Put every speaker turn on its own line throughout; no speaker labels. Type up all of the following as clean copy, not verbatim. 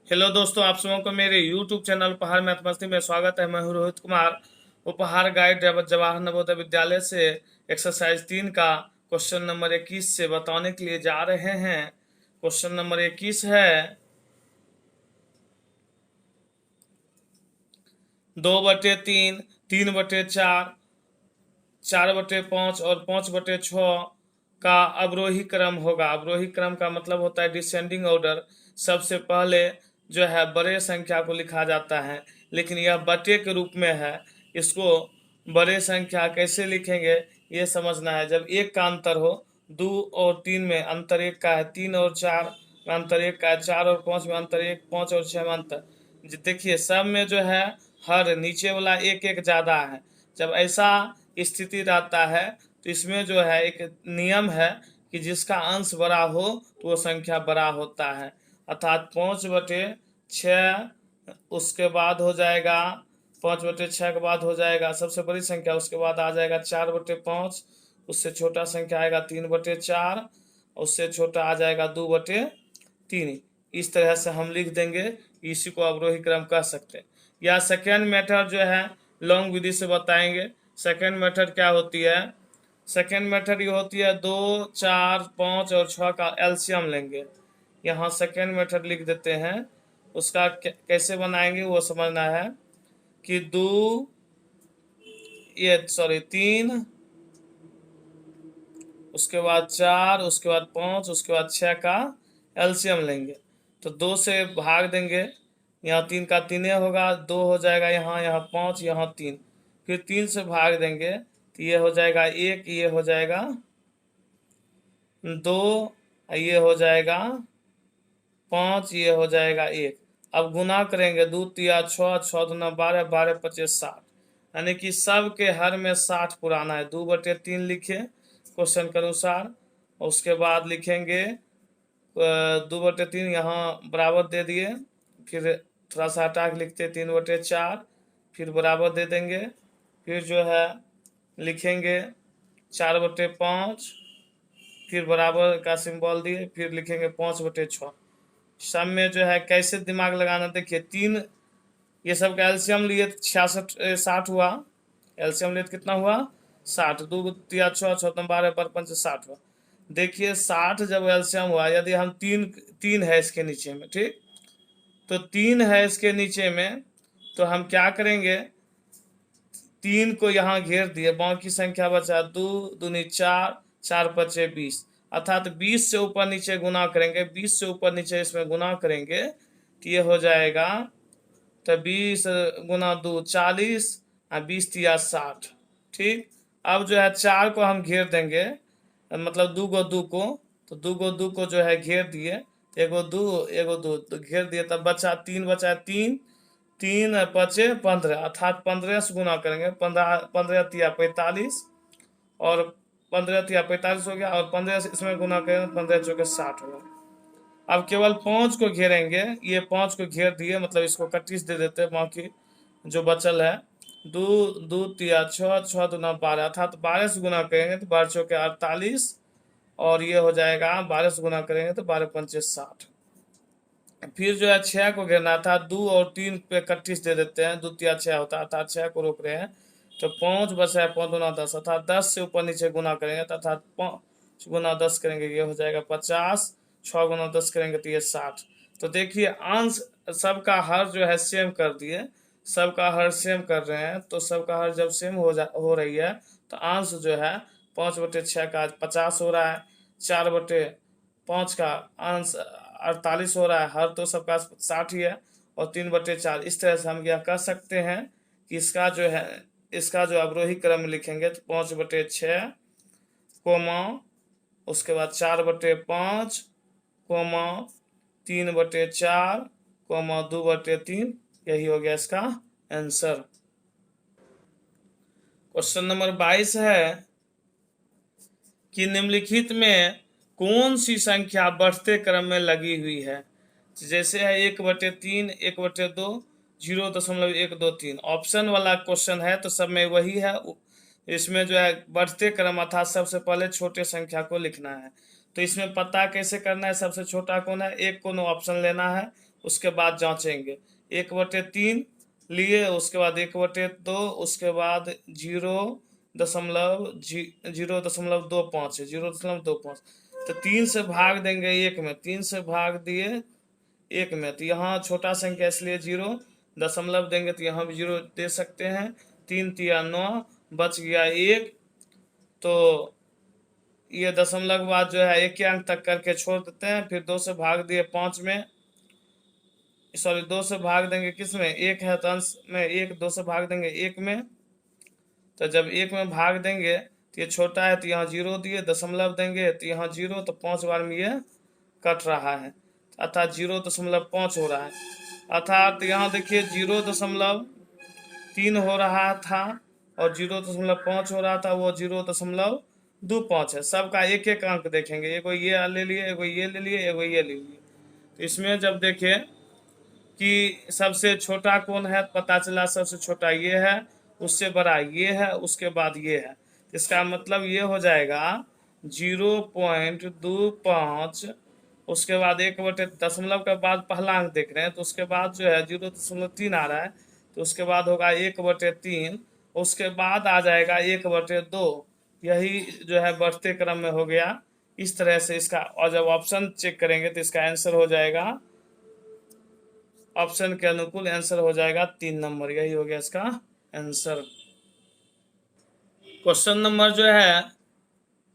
Hello दोस्तों, आप सबों को मेरे YouTube चैनल उपहार मैथ मस्ती में स्वागत है। मैं हूं रोहित कुमार। उपहार गाइड जवाहर नवोदय विद्यालय से एक्सरसाइज 3 का क्वेश्चन नंबर 21 से बताने के लिए जा रहे हैं। क्वेश्चन नंबर 21 है 2/3, 3/4, 4/5 और 5/6 का अवरोही क्रम होगा। अवरोही क्रम का मतलब होता है डिसेंडिंग ऑर्डर। सबसे पहले जो है बड़े संख्या को लिखा जाता है, लेकिन यह बटे के रूप में है। इसको बड़े संख्या कैसे लिखेंगे ये समझना है। जब एक का अंतर हो, 2 और 3 में अंतर एक का है, 3 और 4 में अंतर एक का है, 4 और 5 में अंतर एक, 5 और 6 में अंतर। देखिए सब में जो है हर नीचे वाला एक एक ज्यादा है। जब ऐसा स्थिति रहता है तो इसमें जो है एक नियम है कि जिसका अंश बड़ा हो तो वो संख्या बड़ा होता है। अर्थात 5/6 उसके बाद हो जाएगा, 5/6 के बाद हो जाएगा सबसे बड़ी संख्या। उसके बाद आ जाएगा 4/5, उससे छोटा संख्या आएगा 3/4, उससे छोटा आ जाएगा 2/3। इस तरह से हम लिख देंगे। इसी को अवरोही क्रम कह सकते हैं। या सेकेंड मेथड जो है लॉन्ग विधि से बताएंगे। सेकेंड मेथड क्या होती है? सेकेंड मेथड ये होती है 2, 4, 5 और 6 का एलसीएम लेंगे। यहाँ सेकेंड मेथड लिख देते हैं। उसका कैसे बनाएंगे वो समझना है कि 3, उसके बाद 4, उसके बाद 5, उसके बाद 6 का एलसीएम लेंगे। तो 2 से भाग देंगे, यहाँ 3 का 3 होगा, 2 हो जाएगा, यहाँ 5, यहाँ 3। फिर 3 से भाग देंगे तो ये हो जाएगा 1, ये हो जाएगा 2, ये हो जाएगा 5, ये हो जाएगा 1। अब गुना करेंगे, 2 × 6, 6×2 = 12, 12×5 = 60। यानी कि सब के हर में 60 पुराना है। 2/3 लिखे क्वेश्चन के अनुसार। उसके बाद लिखेंगे 2/3 यहाँ बराबर दे दिए। फिर थोड़ा सा हटा के लिखते 3/4, फिर बराबर दे देंगे। फिर जो है लिखेंगे 4/5, फिर बराबर का सिंबल दिए, फिर लिखेंगे 5/6। सब में जो है कैसे दिमाग लगाना, देखिए 3, ये सब का एल्सियम लिए 66 60 हुआ। एल्सियम लिए कितना हुआ? 60। 2 × 6, 6×12, 12×5 = 60 हुआ। देखिए 60 जब एल्सियम हुआ, यदि हम 3 3 है इसके नीचे में, ठीक, तो 3 है इसके नीचे में, तो हम क्या करेंगे, 3 को यहाँ घेर दिए, बाकी संख्या बचा 2 दूनी 4, 4×5 = 20। अर्थात 20 से ऊपर नीचे गुना करेंगे, 20 से ऊपर नीचे इसमें गुना करेंगे तो ये हो जाएगा, तो 20 × 2 = 40 और 20 × 3 = 60। ठीक, अब जो है 4 को हम घेर देंगे, मतलब 2 को, तो 2 को जो है घेर दिए, एगो 2 एगो 2 तो घेर दिए, तब बचा 3, बचा 3, 3×5 = 15। अर्थात 15 से गुना करेंगे, 15 15 × 3 = 45, और 15 × 3 = 45 हो गया, और 15 से इसमें गुना करेंगे, 15×4 = 60 होगा। अब केवल 5 को घेरेंगे, ये 5 को घेर दिए, मतलब इसको 31 दे देते हैं। बाकी जो बचल है 2 2 × 6, 6×2 = 12, अर्थात 12 से गुना करेंगे तो 12×4 = 48, और ये हो जाएगा 12 से गुना करेंगे तो 12×5 = 60। फिर जो है 6 को घेरना था, 2 और 3 पे 31 दे देते हैं, 2 × 6 होता है, अर्थात 6 को रोक रहे हैं, तो 5 बचा, 5×2 = 10, अर्थात 10 से ऊपर नीचे गुना करेंगे, अर्थात 5×10 करेंगे, ये हो जाएगा 50, 6×10 करेंगे तो ये 60। तो देखिए अंश सबका हर जो है सेम कर दिए, सबका हर सेम कर रहे हैं, तो सबका हर जब सेम हो रही है तो अंश जो है 5/6 का 50 हो रहा है, 4/5 का अंश 48 हो रहा है, हर तो सबका 60 ही है, और 3/4। इस तरह से हम यह कह सकते हैं कि इसका जो है, इसका जो अवरोही क्रम लिखेंगे तो 5/6, कोमा, उसके बाद 4/5, कोमा, 3/4, कोमा 2/3। यही हो गया इसका आंसर। क्वेश्चन नंबर 22 है कि निम्नलिखित में कौन सी संख्या बढ़ते क्रम में लगी हुई है? जैसे है 1/3, 1/2, 0.123। ऑप्शन वाला क्वेश्चन है तो सब में वही है। इसमें जो है बढ़ते क्रम अर्थात सबसे पहले छोटे संख्या को लिखना है। तो इसमें पता कैसे करना है सबसे छोटा कौन है? एक को ऑप्शन लेना है, उसके बाद जांचेंगे। 1/3 लिए, उसके बाद 1/2, उसके बाद 0.025 है, 0.25। तो 3 से भाग देंगे 1 में, 3 से भाग दिए 1 में, तो यहाँ छोटा संख्या इसलिए 0 दशमलव देंगे तो यहाँ भी 0 दे सकते हैं। 3 तिया 9, बच गया 1। तो ये दशमलव के बाद जो है 1 के अंक तक करके छोड़ देते हैं। फिर 2 से भाग दिए 5 में, सॉरी 2 से भाग देंगे किस में, 1 है तो अंश में 1, 2 से भाग देंगे 1 में। तो जब 1 में भाग देंगे तो ये छोटा है तो यहाँ 0 दिए, दशमलव देंगे तो यहाँ 0, तो 5 बार में ये कट रहा है, अर्थात 0.5 हो रहा है। अर्थात यहाँ देखिए 0.3 हो रहा था और 0.5 हो रहा था, वो 0.25 है। सबका एक एक अंक देखेंगे, एगो ये ले लिए, एगो ये ले लिए, एगो ये ले लिए। तो इसमें जब देखें कि सबसे छोटा कौन है, पता चला सबसे छोटा ये है, उससे बड़ा ये है, उसके बाद ये है। इसका मतलब ये हो जाएगा 0.25, उसके बाद 1/दशमलव के बाद पहला अंक देख रहे हैं तो उसके बाद जो है 0.3 आ रहा है, तो उसके बाद होगा 1/3, उसके बाद आ जाएगा 1/2। यही जो है बढ़ते क्रम में हो गया इस तरह से इसका। और जब ऑप्शन चेक करेंगे तो इसका आंसर हो जाएगा, ऑप्शन के अनुकूल आंसर हो जाएगा 3 नंबर, यही हो गया इसका आंसर। क्वेश्चन नंबर जो है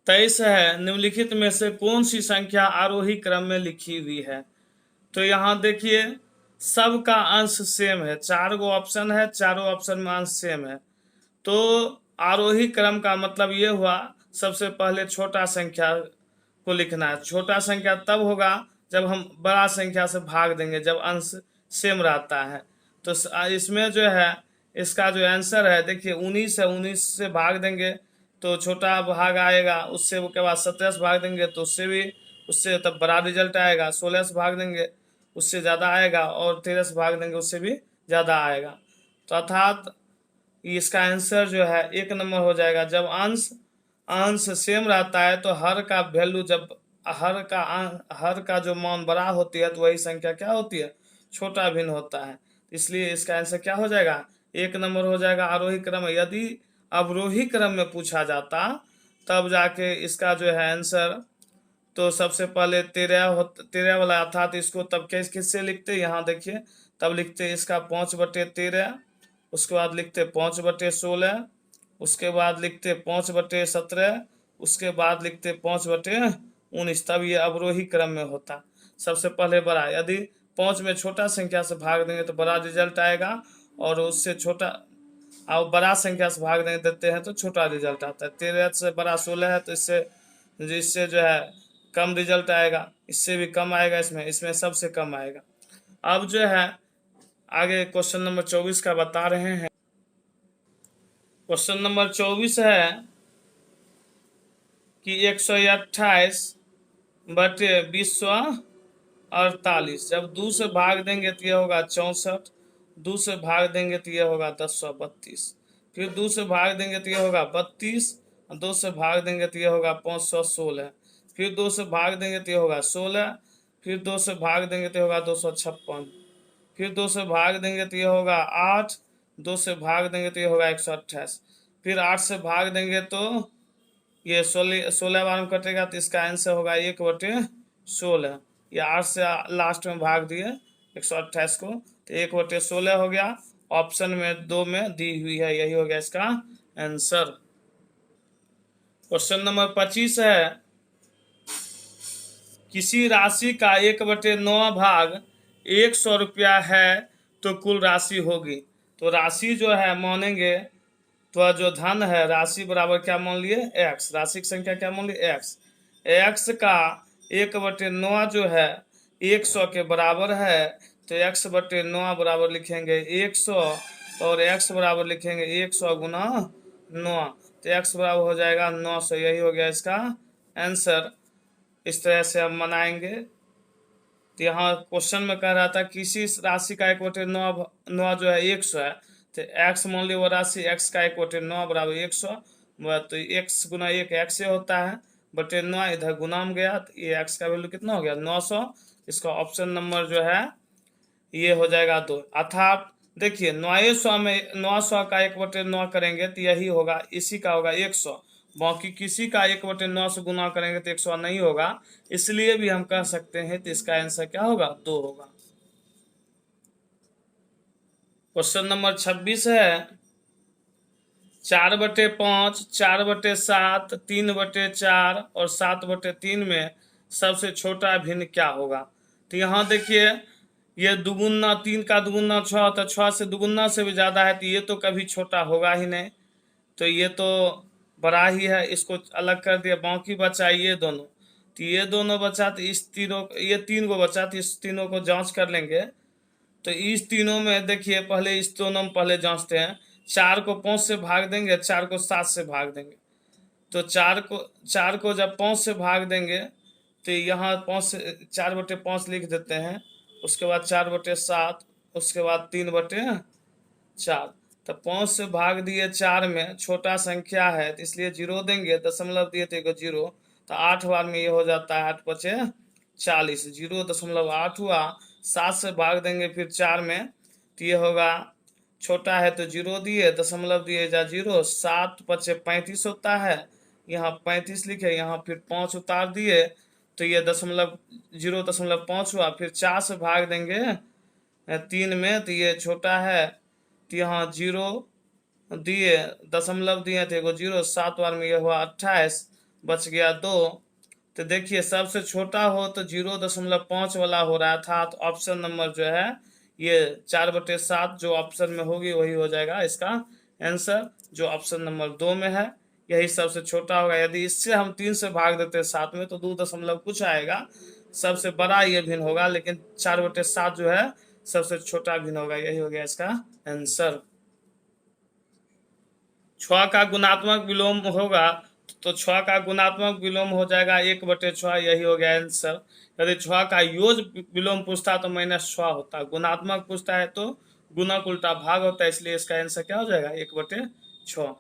23 है, निम्नलिखित में से कौन सी संख्या आरोही क्रम में लिखी हुई है। तो यहाँ देखिए सबका अंश सेम है, 4 गो ऑप्शन है, चारों ऑप्शन में अंश सेम है। तो आरोही क्रम का मतलब ये हुआ सबसे पहले छोटा संख्या को लिखना है। छोटा संख्या तब होगा जब हम बड़ा संख्या से भाग देंगे, जब अंश सेम रहता है। तो इसमें जो है इसका जो आंसर है देखिए 19 है, 19 से भाग देंगे तो छोटा भाग आएगा, उससे के बाद 17 से भाग देंगे तो उससे तब बड़ा रिजल्ट आएगा। 16 से भाग देंगे उससे ज़्यादा आएगा, और 13 से भाग देंगे उससे भी ज़्यादा आएगा। तो अर्थात इसका आंसर जो है 1 नंबर हो जाएगा। जब अंश अंश सेम रहता है तो हर का वैल्यू, जब हर का जो मान बड़ा होती है तो वही संख्या क्या होती है, छोटा भिन्न होता है। इसलिए इसका आंसर क्या हो जाएगा, 1 नंबर हो जाएगा आरोही क्रम में। यदि अवरोही क्रम में पूछा जाता तब जाके इसका जो है आंसर, तो सबसे पहले 13 वाला, अर्थात इसको तब किससे लिखते, यहाँ देखिए तब लिखते इसका 5/13, उसके बाद लिखते 5/16, उसके बाद लिखते 5/17, उसके बाद लिखते 5/19, तब ये अवरोही क्रम में होता। सबसे पहले बड़ा, यदि 5 में छोटा संख्या से भाग देंगे तो बड़ा रिजल्ट आएगा, और उससे छोटा और बड़ा संख्या से भाग देते हैं तो छोटा रिजल्ट आता है। 13 से बड़ा 16 है तो इससे जो है कम रिजल्ट आएगा, इससे भी कम आएगा, इसमें सबसे कम आएगा। अब जो है आगे क्वेश्चन नंबर 24 का बता रहे हैं। क्वेश्चन नंबर 24 है कि 128/248, जब 2 से भाग देंगे तो यह होगा 64, 2 से भाग देंगे तो यह होगा 1032, फिर 2 से भाग देंगे तो यह होगा 32, 2 से भाग देंगे तो यह होगा 516, फिर 2 से भाग देंगे तो यह होगा 16, फिर 2 से भाग देंगे तो यह होगा 256, फिर 2 से भाग देंगे तो यह होगा 8, 2 से भाग देंगे तो यह होगा 128, फिर 8 से भाग देंगे तो ये 16 बार में कटेगा, तो इसका आंसर होगा 1/16। ये 8 से लास्ट में भाग दिए 128 को, तो 1/16 हो गया। ऑप्शन में 2 में दी हुई है, यही हो गया इसका आंसर। क्वेश्चन नंबर 25 है, किसी राशि का 1/9 भाग 100 रुपया है तो कुल राशि होगी। तो राशि जो है मानेंगे तो जो धन है, राशि बराबर क्या मान लिए, x, राशि की संख्या क्या मान लिए, x। x का 1/9 जो है 100 के बराबर है, तो 1/9 बराबर लिखेंगे 100, और x बराबर लिखेंगे 100 गुना 9, तो x बराबर हो जाएगा 900, यही हो गया इसका आंसर। इस तरह से हम मनाएंगे। तो यहाँ क्वेश्चन में कह रहा था किसी राशि का 1/9 जो है 100 है, तो x मान ली वो राशि, x का 1/9 बराबर 100, तो x गुना 1 x होता है, बटे 9 इधर गुना में गया, तो ये x का वैल्यू कितना हो गया 900। इसका ऑप्शन नंबर जो है ये हो जाएगा 2। अर्थात देखिए 900 में 900 का 1/9 करेंगे तो यही होगा, इसी का होगा 100। बाकी किसी का 1/9 से गुना करेंगे तो 100 नहीं होगा, इसलिए भी हम कह सकते हैं तो इसका आंसर क्या होगा, 2 होगा। क्वेश्चन नंबर 26 है 4/5, 4/7, 3/4 और 7/3 में सबसे छोटा भिन्न क्या होगा। तो यहाँ देखिए ये दुगुना 3 का दुगुना 6 तो 6 से दुगुना से भी ज़्यादा है, तो ये तो कभी छोटा होगा ही नहीं, तो ये तो बड़ा ही है, इसको अलग कर दिया। बाकी बचा ये दोनों, तो ये दोनों बचा, तो इस तीनों, ये 3 को बचा, तो इस तीनों को जांच कर लेंगे। तो इस तीनों में देखिए पहले इस दोनों में पहले जांचते हैं। 4 को 5 से भाग देंगे, 4 को 7 से भाग देंगे। तो 4 को जब 5 से भाग देंगे तो यहाँ 5 से 4/5 लिख देते हैं, उसके बाद 4/7, उसके बाद 3/4। तो 5 से भाग दिए 4 में, छोटा संख्या है तो इसलिए 0 देंगे, दशमलव दिए तो 0, तो 8 बार में ये हो जाता है 8×5 = 40, 0.8 हुआ। 7 से भाग देंगे फिर 4 में, तो ये होगा, छोटा है तो 0 दिए, दशमलव दिए जा 0, 7×5 = 35 होता है, यहाँ 35 लिखे, यहाँ फिर 5 उतार दिए, तो ये 0.5 हुआ। फिर 4 से भाग देंगे 3 में, तो ये छोटा है, तो यहाँ 0 दिए, दशमलव दिए थे 0, 7 बार में ये हुआ 28, बच गया 2। तो देखिए सबसे छोटा हो तो 0.5 वाला हो रहा था, तो ऑप्शन नंबर जो है ये 4/7 जो ऑप्शन में होगी वही हो जाएगा इसका आंसर, जो ऑप्शन नंबर 2 में है, यही सबसे छोटा होगा। यदि इससे हम 3 से भाग देते 7 में तो 2 दशमलव कुछ आएगा, सबसे बड़ा ये भिन्न होगा, लेकिन 4/7 जो है सबसे छोटा भिन्न होगा, यही हो गया इसका आंसर। 6 का गुणात्मक विलोम होगा तो 6 का गुणात्मक विलोम हो जाएगा 1/6, यही हो गया आंसर। यदि 6 का योग विलोम पूछता तो -6 होता, गुणात्मक पूछता है तो गुणक उल्टा भाग होता है, इसलिए इसका आंसर क्या हो जाएगा, 1/6।